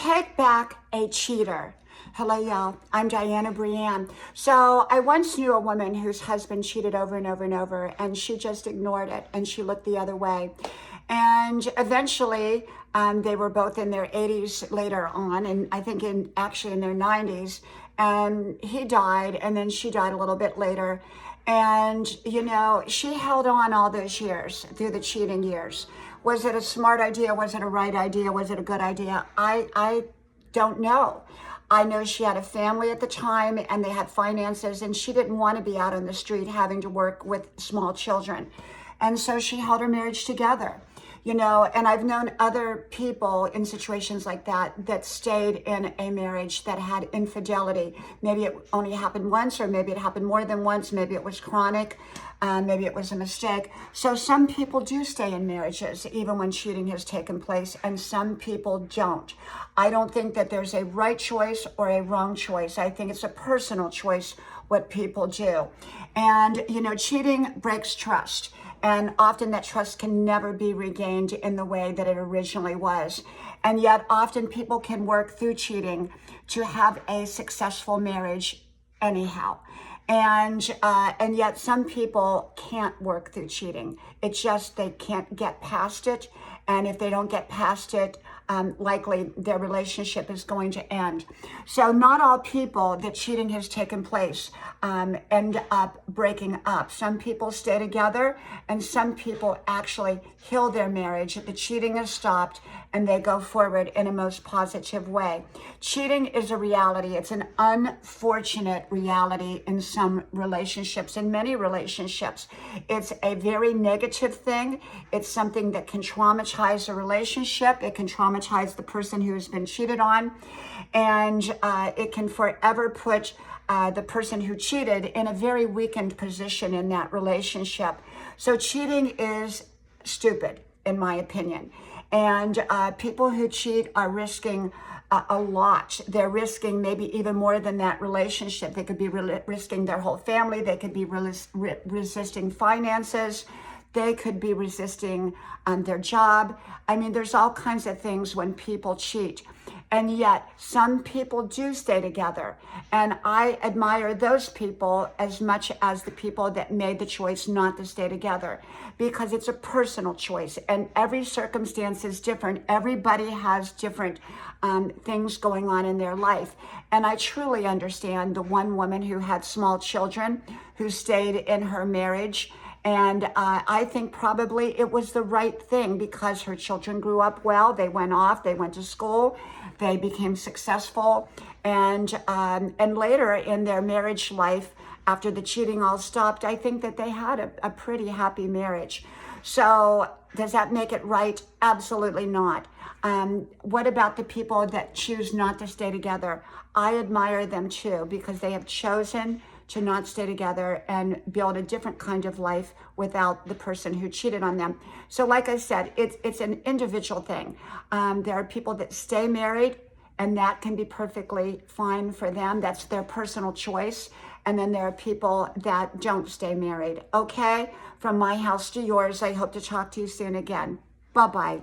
take back a cheater. Hello, y'all. I'm Diana Brienne. So I once knew a woman whose husband cheated over and over and over, and she just ignored it, and she looked the other way. And eventually, they were both in their 80s later on, and I think actually in their 90s. And he died, and then she died a little bit later. And, she held on all those years, through the cheating years. Was it a smart idea? Was it a right idea? Was it a good idea? I don't know. I know she had a family at the time and they had finances, and she didn't want to be out on the street having to work with small children. And so she held her marriage together. And I've known other people in situations like that stayed in a marriage that had infidelity. Maybe it only happened once, or maybe it happened more than once. Maybe it was chronic. Maybe it was a mistake. So some people do stay in marriages even when cheating has taken place, and some people don't. I don't think that there's a right choice or a wrong choice. I think it's a personal choice what people do. And, cheating breaks trust. And often that trust can never be regained in the way that it originally was. And yet often people can work through cheating to have a successful marriage anyhow. And yet some people can't work through cheating. It's just they can't get past it. And if they don't get past it, likely their relationship is going to end. So not all people that cheating has taken place end up breaking up. Some people stay together, and some people actually heal their marriage. The cheating is stopped and they go forward in a most positive way. Cheating is a reality. It's an unfortunate reality in some relationships, in many relationships. It's a very negative thing. It's something that can traumatize a relationship. It can traumatize the person who has been cheated on. And it can forever put the person who cheated in a very weakened position in that relationship. So cheating is stupid, in my opinion. And people who cheat are risking a lot. They're risking maybe even more than that relationship. They could be risking their whole family. They could be resisting finances. They could be resisting their job. I mean, there's all kinds of things when people cheat. And yet some people do stay together. And I admire those people as much as the people that made the choice not to stay together, because it's a personal choice and every circumstance is different. Everybody has different things going on in their life. And I truly understand the one woman who had small children who stayed in her marriage. And I think probably it was the right thing, because her children grew up well. They went off, they went to school, they became successful. And later in their marriage life, after the cheating all stopped, I think that they had a pretty happy marriage. So does that make it right? Absolutely not. What about the people that choose not to stay together? I admire them too, because they have chosen to not stay together and build a different kind of life without the person who cheated on them. So like I said, it's an individual thing. There are people that stay married, and that can be perfectly fine for them. That's their personal choice. And then there are people that don't stay married. Okay? From my house to yours, I hope to talk to you soon again. Bye-bye.